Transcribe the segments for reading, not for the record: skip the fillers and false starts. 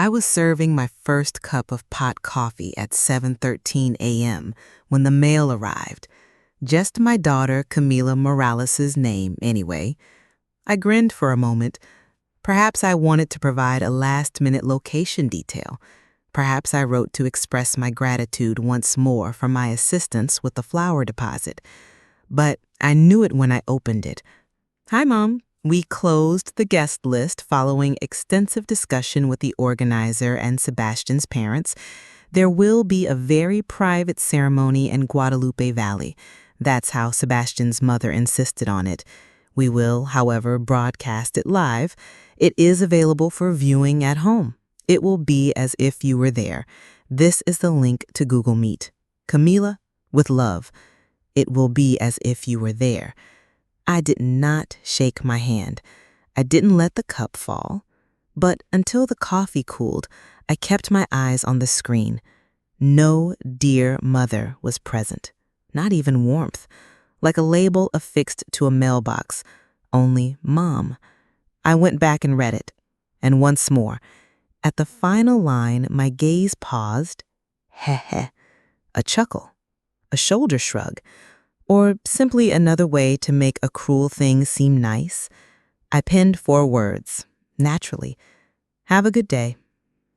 I was serving my first cup of pot coffee at 7:13 a.m. when the mail arrived. Just my daughter Camila Morales' name, anyway. I grinned for a moment. Perhaps I wanted to provide a last-minute location detail. Perhaps I wrote to express my gratitude once more for my assistance with the flower deposit. But I knew it when I opened it. Hi, Mom. We closed the guest list following extensive discussion with the organizer and Sebastian's parents. There will be a very private ceremony in Guadalupe Valley. That's how Sebastian's mother insisted on it. We will, however, broadcast it live. It is available for viewing at home. It will be as if you were there. This is the link to Google Meet. Camila, with love. It will be as if you were there. I did not shake my hand. I didn't let the cup fall. But until the coffee cooled, I kept my eyes on the screen. No dear mother was present. Not even warmth. Like a label affixed to a mailbox. Only Mom. I went back and read it. And once more. At the final line, my gaze paused. Heh. A chuckle. A shoulder shrug. Or simply another way to make a cruel thing seem nice. I penned 4 words, naturally. Have a good day.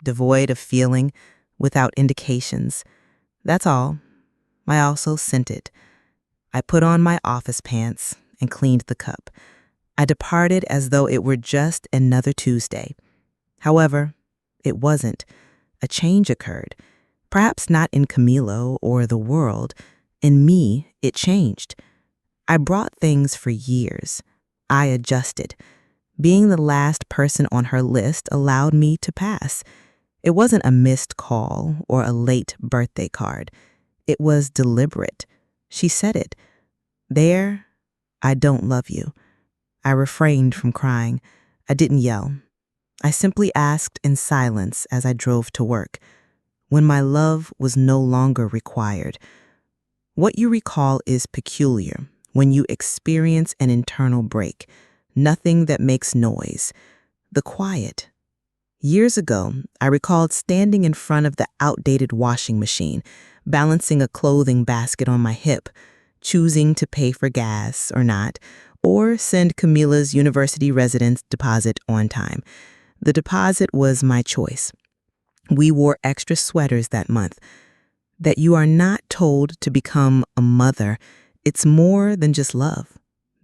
Devoid of feeling, without indications. That's all. I also sent it. I put on my office pants and cleaned the cup. I departed as though it were just another Tuesday. However, it wasn't. A change occurred. Perhaps not in Camilo or the world. In me, it changed. I brought things for years. I adjusted. Being the last person on her list allowed me to pass. It wasn't a missed call or a late birthday card. It was deliberate. She said it. There, I don't love you. I refrained from crying. I didn't yell. I simply asked in silence as I drove to work, when my love was no longer required. What you recall is peculiar when you experience an internal break, nothing that makes noise, the quiet. Years ago, I recalled standing in front of the outdated washing machine, balancing a clothing basket on my hip, choosing to pay for gas or not, or send Camila's university residence deposit on time. The deposit was my choice. We wore extra sweaters that month. That you are not told to become a mother. It's more than just love.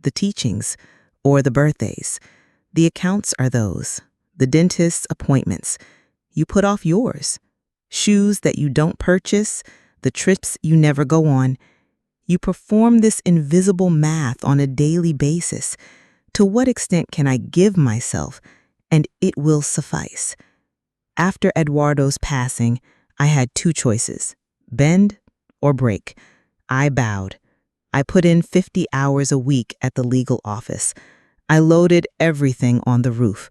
The teachings or the birthdays. The accounts are those. The dentist's appointments. You put off yours. Shoes that you don't purchase. The trips you never go on. You perform this invisible math on a daily basis. To what extent can I give myself, and it will suffice? After Eduardo's passing, I had 2 choices. Bend or break. I bowed. I put in 50 hours a week at the legal office. I loaded everything on the roof.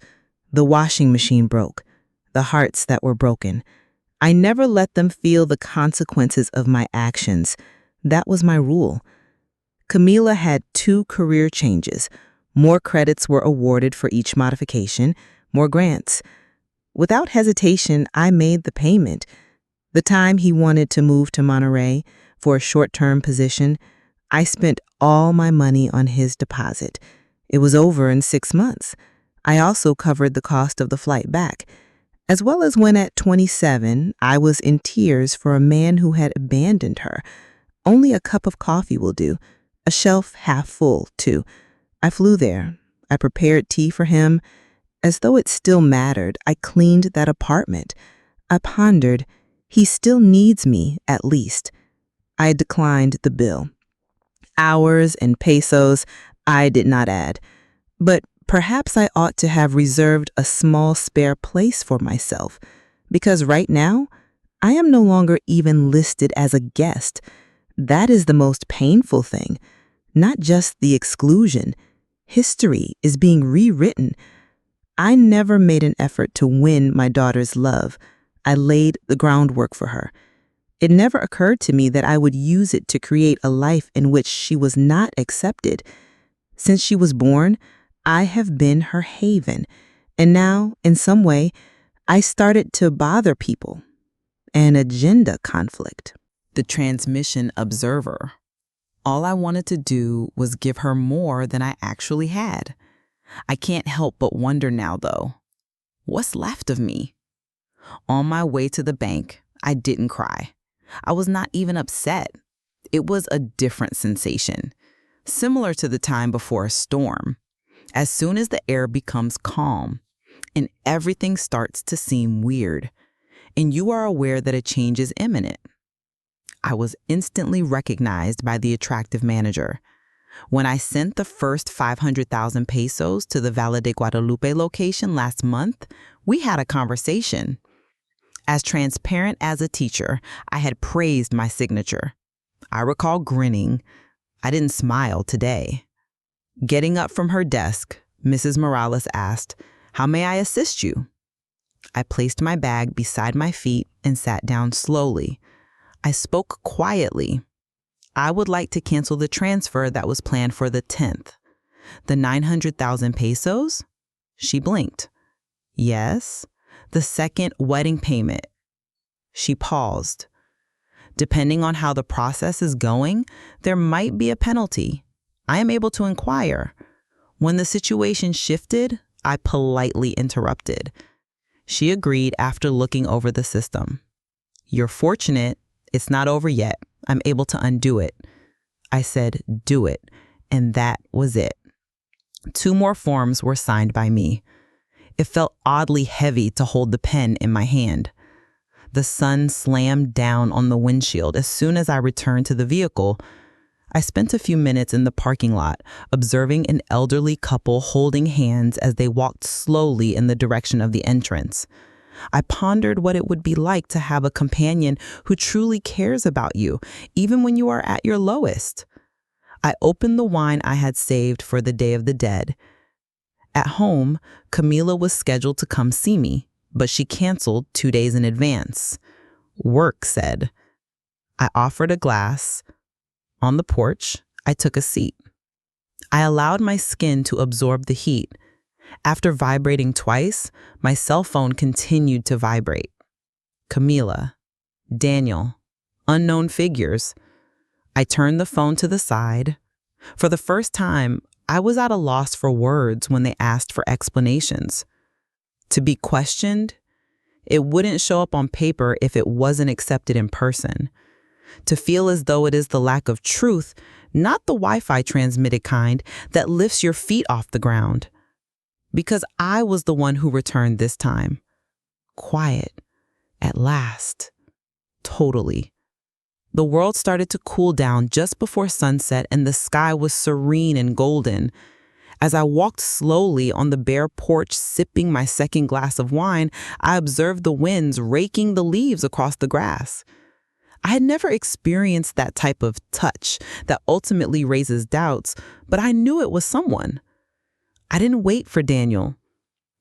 The washing machine broke. The hearts that were broken. I never let them feel the consequences of my actions. That was my rule. Camila had 2 career changes. More credits were awarded for each modification, more grants. Without hesitation, I made the payment. The time he wanted to move to Monterey for a short-term position, I spent all my money on his deposit. It was over in 6 months. I also covered the cost of the flight back, as well as when at 27, I was in tears for a man who had abandoned her. Only a cup of coffee will do, a shelf half full, too. I flew there. I prepared tea for him. As though it still mattered, I cleaned that apartment. I pondered, he still needs me, at least. I declined the bill. Hours and pesos I did not add. But perhaps I ought to have reserved a small spare place for myself, because right now, I am no longer even listed as a guest. That is the most painful thing, not just the exclusion. History is being rewritten. I never made an effort to win my daughter's love. I laid the groundwork for her. It never occurred to me that I would use it to create a life in which she was not accepted. Since she was born, I have been her haven, and now, in some way, I started to bother people. An agenda conflict. The transmission observer. All I wanted to do was give her more than I actually had. I can't help but wonder now, though. What's left of me? On my way to the bank, I didn't cry. I was not even upset. It was a different sensation, similar to the time before a storm. As soon as the air becomes calm and everything starts to seem weird, and you are aware that a change is imminent. I was instantly recognized by the attractive manager. When I sent the first 500,000 pesos to the Valle de Guadalupe location last month, we had a conversation. As transparent as a teacher, I had praised my signature. I recall grinning. I didn't smile today. Getting up from her desk, Mrs. Morales asked, "How may I assist you?" I placed my bag beside my feet and sat down slowly. I spoke quietly. I would like to cancel the transfer that was planned for the 10th. The 900,000 pesos? She blinked. Yes, the second wedding payment. She paused. Depending on how the process is going, there might be a penalty. I am able to inquire. When the situation shifted, I politely interrupted. She agreed after looking over the system. You're fortunate. It's not over yet. I'm able to undo it. I said, do it. And that was it. 2 more forms were signed by me. It felt oddly heavy to hold the pen in my hand. The sun slammed down on the windshield as soon as I returned to the vehicle. I spent a few minutes in the parking lot, observing an elderly couple holding hands as they walked slowly in the direction of the entrance. I pondered what it would be like to have a companion who truly cares about you, even when you are at your lowest. I opened the wine I had saved for the Day of the Dead. At home, Camila was scheduled to come see me, but she canceled 2 days in advance. Work said. I offered a glass. On the porch, I took a seat. I allowed my skin to absorb the heat. After vibrating twice, my cell phone continued to vibrate. Camila, Daniel, unknown figures. I turned the phone to the side. For the first time, I was at a loss for words when they asked for explanations. To be questioned, it wouldn't show up on paper if it wasn't accepted in person. To feel as though it is the lack of truth, not the Wi-Fi transmitted kind, that lifts your feet off the ground. Because I was the one who returned this time. Quiet. At last. Totally. The world started to cool down just before sunset and the sky was serene and golden. As I walked slowly on the bare porch sipping my second glass of wine, I observed the winds raking the leaves across the grass. I had never experienced that type of touch that ultimately raises doubts, but I knew it was someone. I didn't wait for Daniel.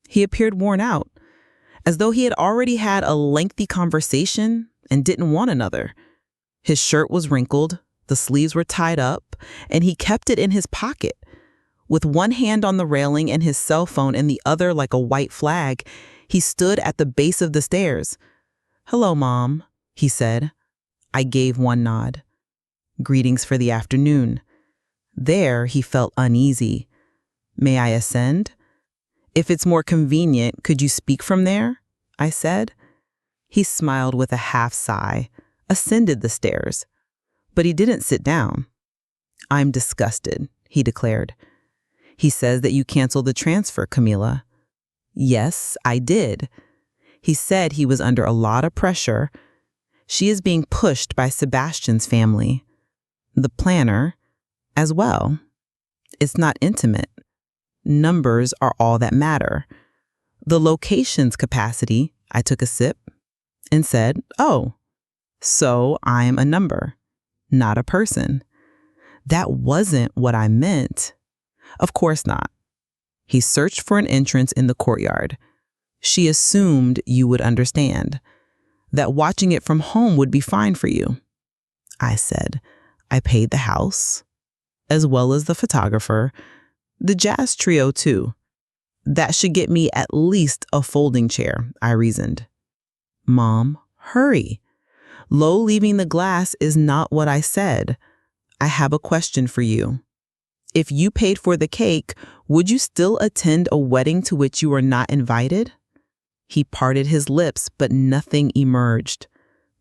He appeared worn out, as though he had already had a lengthy conversation and didn't want another. His shirt was wrinkled, the sleeves were tied up, and he kept it in his pocket. With one hand on the railing and his cell phone in the other like a white flag, he stood at the base of the stairs. "Hello, Mom," he said. I gave one nod. "Greetings for the afternoon." There, he felt uneasy. "May I ascend?" "If it's more convenient, could you speak from there?" I said. He smiled with a half sigh, ascended the stairs. But he didn't sit down. "I'm disgusted," he declared. "He says that you canceled the transfer, Camila." "Yes, I did." He said he was under a lot of pressure. She is being pushed by Sebastian's family. The planner, as well. It's not intimate. Numbers are all that matter. The location's capacity, I took a sip and said, "Oh, so I'm a number, not a person." That wasn't what I meant. Of course not. He searched for an entrance in the courtyard. She assumed you would understand, that watching it from home would be fine for you. I said, I paid the house, as well as the photographer, the jazz trio too. That should get me at least a folding chair, I reasoned. Mom, hurry. Low leaving the glass is not what I said. I have a question for you. If you paid for the cake, would you still attend a wedding to which you were not invited? He parted his lips, but nothing emerged.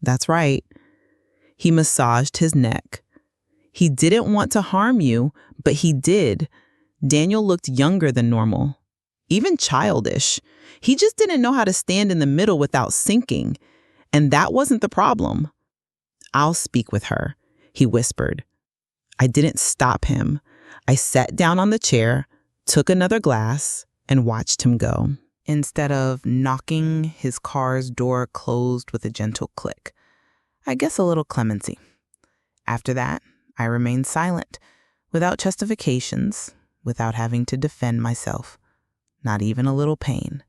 That's right. He massaged his neck. He didn't want to harm you, but he did. Daniel looked younger than normal, even childish. He just didn't know how to stand in the middle without sinking. And that wasn't the problem. I'll speak with her, he whispered. I didn't stop him. I sat down on the chair, took another glass, and watched him go. Instead of knocking, his car's door closed with a gentle click. I guess a little clemency. After that, I remained silent, without justifications, without having to defend myself. Not even a little pain.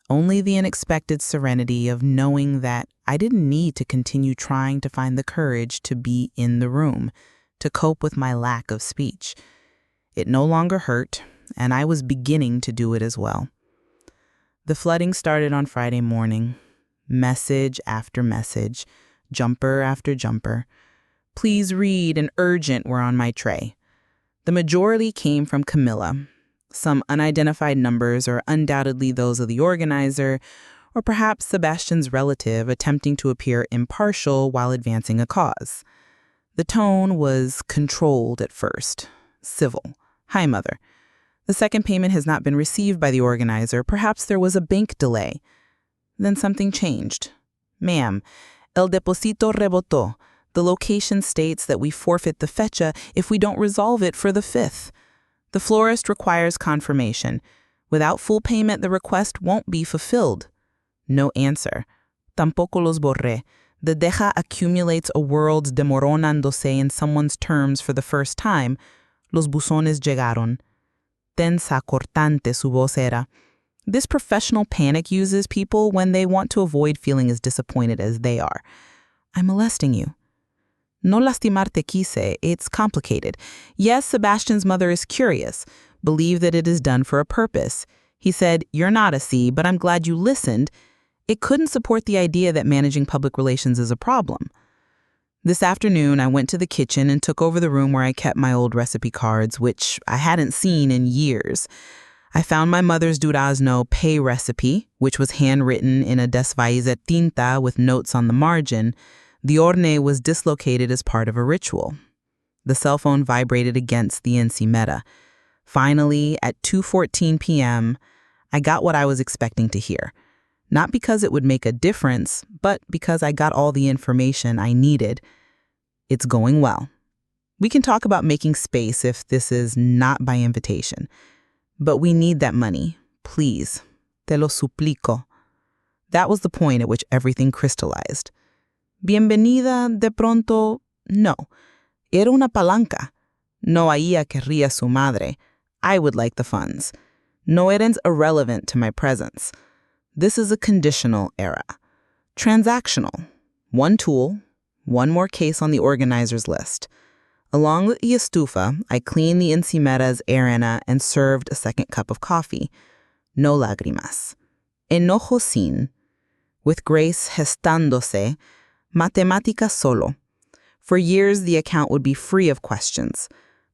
Only the unexpected serenity of knowing that I didn't need to continue trying to find the courage to be in the room, to cope with my lack of speech. It no longer hurt, and I was beginning to do it as well. The flooding started on Friday morning. Message after message, jumper after jumper. Please read and urgent were on my tray. The majority came from Camilla. Some unidentified numbers are undoubtedly those of the organizer, or perhaps Sebastian's relative attempting to appear impartial while advancing a cause. The tone was controlled at first, civil. Hi, Mother. The second payment has not been received by the organizer. Perhaps there was a bank delay. Then something changed. Ma'am, el deposito rebotó. The location states that we forfeit the fecha if we don't resolve it for the 5th. The florist requires confirmation. Without full payment, the request won't be fulfilled. No answer. Tampoco los borré. The deja accumulates a world demoronándose in someone's terms for the first time. Los buzones llegaron. Tensa cortante su voz era. This professional panic uses people when they want to avoid feeling as disappointed as they are. I'm molesting you. No lastimarte quise, it's complicated. Yes, Sebastian's mother is curious. Believe that it is done for a purpose. He said, you're not a C, but I'm glad you listened. It couldn't support the idea that managing public relations is a problem. This afternoon, I went to the kitchen and took over the room where I kept my old recipe cards, which I hadn't seen in years. I found my mother's durazno pay recipe, which was handwritten in a desvaize tinta with notes on the margin. The horne was dislocated as part of a ritual. The cell phone vibrated against the encimera. Finally, at 2:14 p.m., I got what I was expecting to hear. Not because it would make a difference, but because I got all the information I needed. It's going well. We can talk about making space if this is not by invitation. But we need that money. Please. Te lo suplico. That was the point at which everything crystallized. Bienvenida de pronto, no. Era una palanca. No a ella querría su madre. I would like the funds. No eres irrelevant to my presence. This is a conditional era. Transactional. One tool, one more case on the organizer's list. Along with the estufa, I cleaned the encimera's arena and served a second cup of coffee. No lágrimas. Enojo sin. With grace gestándose, matemática solo. For years, the account would be free of questions.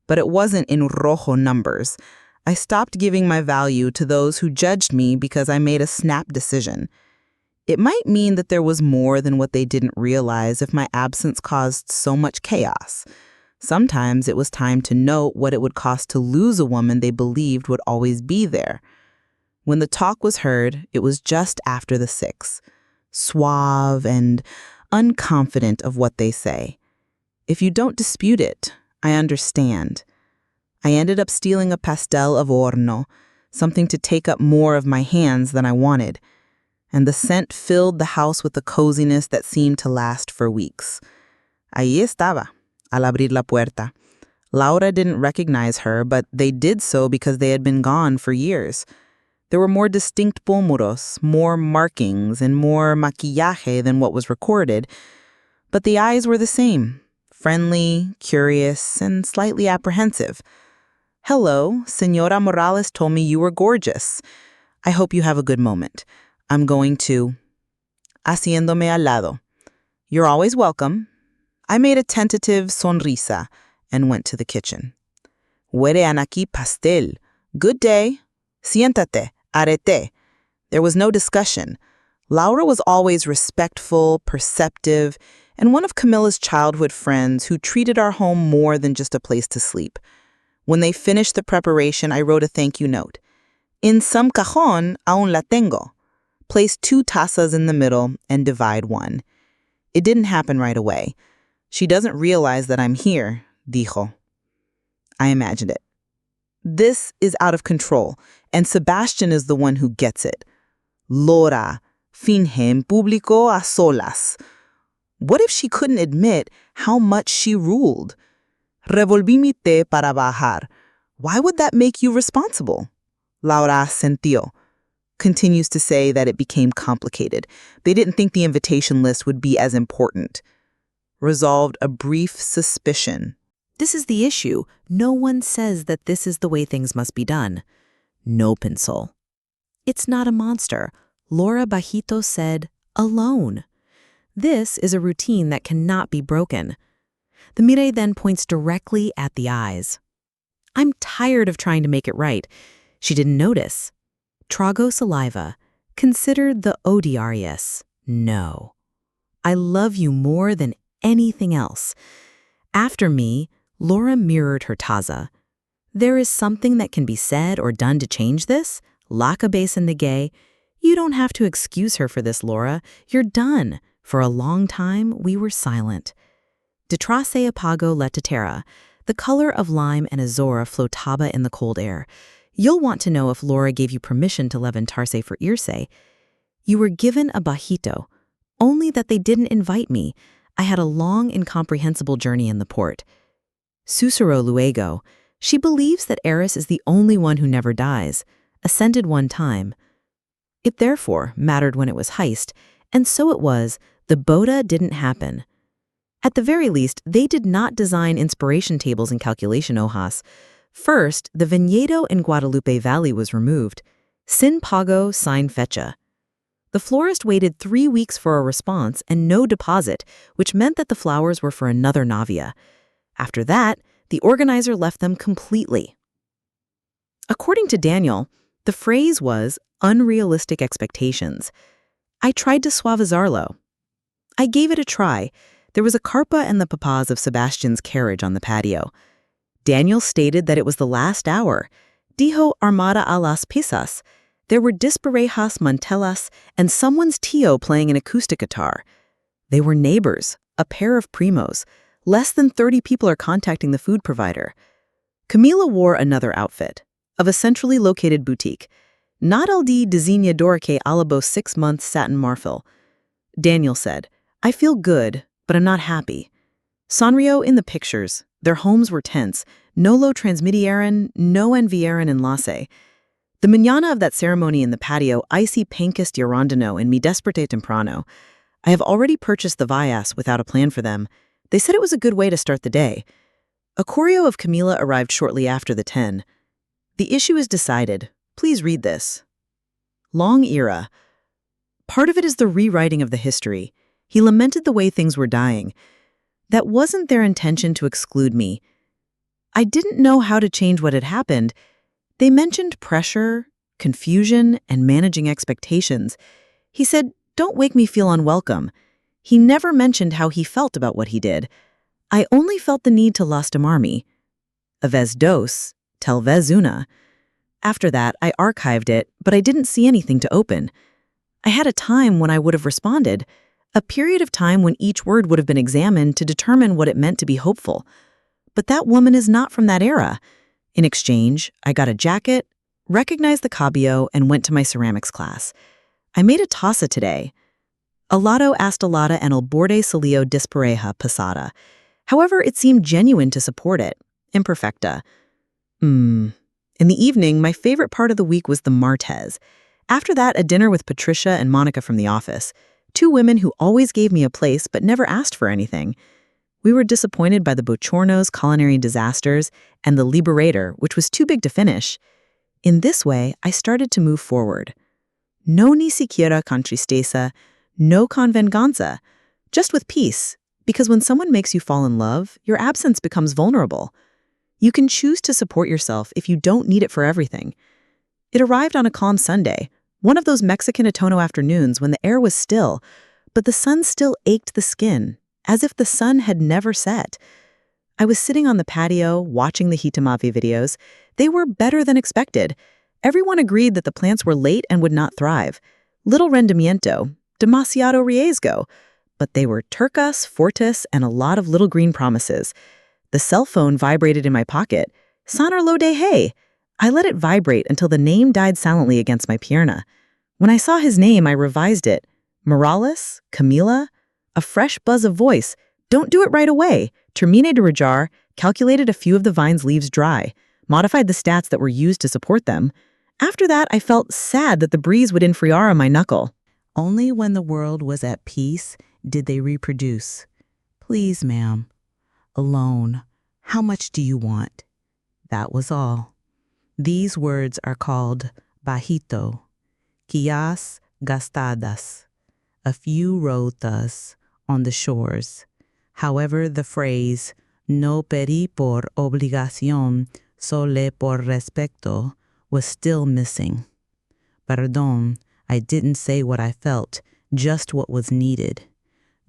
But it wasn't in rojo numbers. I stopped giving my value to those who judged me because I made a snap decision. It might mean that there was more than what they didn't realize if my absence caused so much chaos. Sometimes it was time to note what it would cost to lose a woman they believed would always be there. When the talk was heard, it was just after the 6, suave and unconfident of what they say. If you don't dispute it, I understand. I ended up stealing a pastel of horno, something to take up more of my hands than I wanted, and the scent filled the house with a coziness that seemed to last for weeks. Allí estaba, al abrir la puerta. Laura didn't recognize her, but they did so because they had been gone for years. There were more distinct pómuros, more markings, and more maquillaje than what was recorded, but the eyes were the same, friendly, curious, and slightly apprehensive. Hello, Senora Morales told me you were gorgeous. I hope you have a good moment. I'm going to... Haciéndome al lado. You're always welcome. I made a tentative sonrisa and went to the kitchen. Huele aquí pastel. Good day. Siéntate. Arete. There was no discussion. Laura was always respectful, perceptive, and one of Camilla's childhood friends who treated our home more than just a place to sleep. When they finished the preparation, I wrote a thank you note. En some cajón aún la tengo. Place 2 tazas in the middle and divide 1. It didn't happen right away. She doesn't realize that I'm here, dijo. I imagined it. This is out of control, and Sebastian is the one who gets it. Laura, finge en público a solas. What if she couldn't admit how much she ruled? Revolví mi té para bajar. Why would that make you responsible? Laura sentió. Continues to say that it became complicated. They didn't think the invitation list would be as important. Resolved a brief suspicion. This is the issue. No one says that this is the way things must be done. No pencil. It's not a monster. Laura Bajito said, alone. This is a routine that cannot be broken. The mire then points directly at the eyes. I'm tired of trying to make it right. She didn't notice. Trago saliva. Considered the odiarius. No. I love you more than anything else. After me, Laura mirrored her taza. There is something that can be said or done to change this? La cabeza negue. You don't have to excuse her for this, Laura. You're done. For a long time, we were silent. Detrás apago la tetera. The color of lime and azora flotaba in the cold air. You'll want to know if Laura gave you permission to levantarse for irse. You were given a bajito, only that they didn't invite me. I had a long, incomprehensible journey in the port. Susurró luego. She believes that Eris is the only one who never dies, ascended one time. It therefore mattered when it was heist, and so it was, the boda didn't happen. At the very least, they did not design inspiration tables and calculation hojas. First, the viñedo in Guadalupe Valley was removed. Sin pago, sin fecha. The florist waited 3 weeks for a response and no deposit, which meant that the flowers were for another Navia. After that, the organizer left them completely. According to Daniel, the phrase was unrealistic expectations. I tried to suavizarlo. I gave it a try. There was a carpa and the papas of Sebastian's carriage on the patio. Daniel stated that it was the last hour. Dijo armada a las pisas. There were disparejas mantelas and someone's tío playing an acoustic guitar. They were neighbors, a pair of primos. Less than 30 people are contacting the food provider. Camila wore another outfit, of a centrally located boutique. Not el de diseñador que alabo 6-month satin marfil. Daniel said, I feel good, but I'm not happy. Sanrio in the pictures. Their homes were tense. No lo transmitieron, no enviaron enlace. The mañana of that ceremony in the patio, I see Pankist Yorondino in mi desperate temprano. I have already purchased the vallas without a plan for them. They said it was a good way to start the day. A choreo of Camila arrived shortly after the 10. The issue is decided. Please read this. Long era. Part of it is the rewriting of the history. He lamented the way things were dying. That wasn't their intention to exclude me. I didn't know how to change what had happened. They mentioned pressure, confusion, and managing expectations. He said, don't make me feel unwelcome. He never mentioned how he felt about what he did. I only felt the need to lastimarme. A vez dos, tel vez una. After that, I archived it, but I didn't see anything to open. I had a time when I would have responded, a period of time when each word would have been examined to determine what it meant to be hopeful. But that woman is not from that era. In exchange, I got a jacket, recognized the cabello, and went to my ceramics class. I made a taza today. Alado astalada and el borde salio dispareja pasada. However, it seemed genuine to support it. Imperfecta. In the evening, my favorite part of the week was the martes. After that, a dinner with Patricia and Monica from the office. 2 women who always gave me a place but never asked for anything. We were disappointed by the bochornos, culinary disasters, and the Liberator, which was too big to finish. In this way, I started to move forward. No ni siquiera con tristeza, no con venganza, just with peace, because when someone makes you fall in love, your absence becomes vulnerable. You can choose to support yourself if you don't need it for everything. It arrived on a calm Sunday, one of those Mexican otoño afternoons when the air was still, but the sun still ached the skin, as if the sun had never set. I was sitting on the patio, watching the Hitamavi videos. They were better than expected. Everyone agreed that the plants were late and would not thrive. Little rendimiento, demasiado riesgo. But they were turcas, fortis, and a lot of little green promises. The cell phone vibrated in my pocket. Sonar lo dejé. I let it vibrate until the name died silently against my pierna. When I saw his name, I revised it. Morales? Camila? A fresh buzz of voice. Don't do it right away. Termine de rejar, calculated a few of the vine's leaves dry, modified the stats that were used to support them. After that, I felt sad that the breeze would enfriar on my knuckle. Only when the world was at peace did they reproduce. Please, ma'am. Alone. How much do you want? That was all. These words are called bajito, quillas gastadas, a few rotas on the shores. However, the phrase no pedí por obligación, solo por respeto was still missing. Perdón, I didn't say what I felt, just what was needed.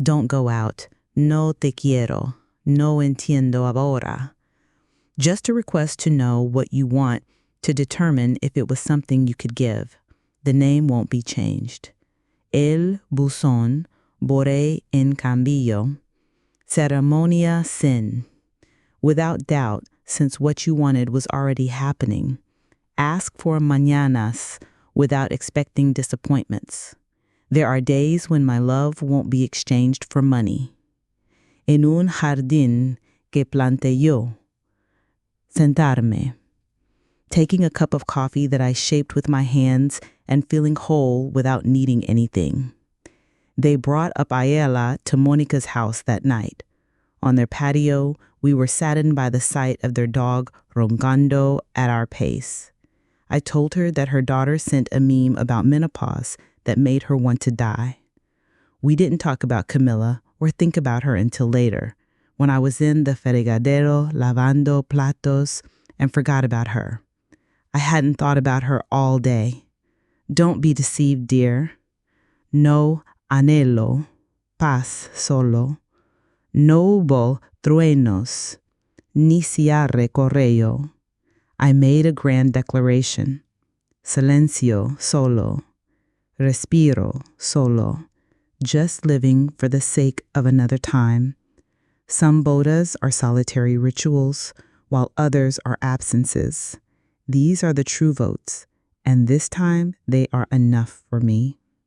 Don't go out. No te quiero. No entiendo ahora. Just a request to know what you want to determine if it was something you could give. The name won't be changed. El buzón, boré en cambio. Ceremonia sin. Without doubt, since what you wanted was already happening. Ask for mañanas without expecting disappointments. There are days when my love won't be exchanged for money. En un jardín que planté yo. Sentarme. Taking a cup of coffee that I shaped with my hands and feeling whole without needing anything. They brought up Ayala to Monica's house that night. On their patio, we were saddened by the sight of their dog roncando at our pace. I told her that her daughter sent a meme about menopause that made her want to die. We didn't talk about Camila or think about her until later, when I was in the fregadero lavando platos and forgot about her. I hadn't thought about her all day. Don't be deceived, dear. No anhelo, paz solo. No hubo truenos, ni cierre correo. I made a grand declaration. Silencio solo. Respiro solo. Just living for the sake of another time. Some bodas are solitary rituals, while others are absences. These are the true votes, and this time they are enough for me.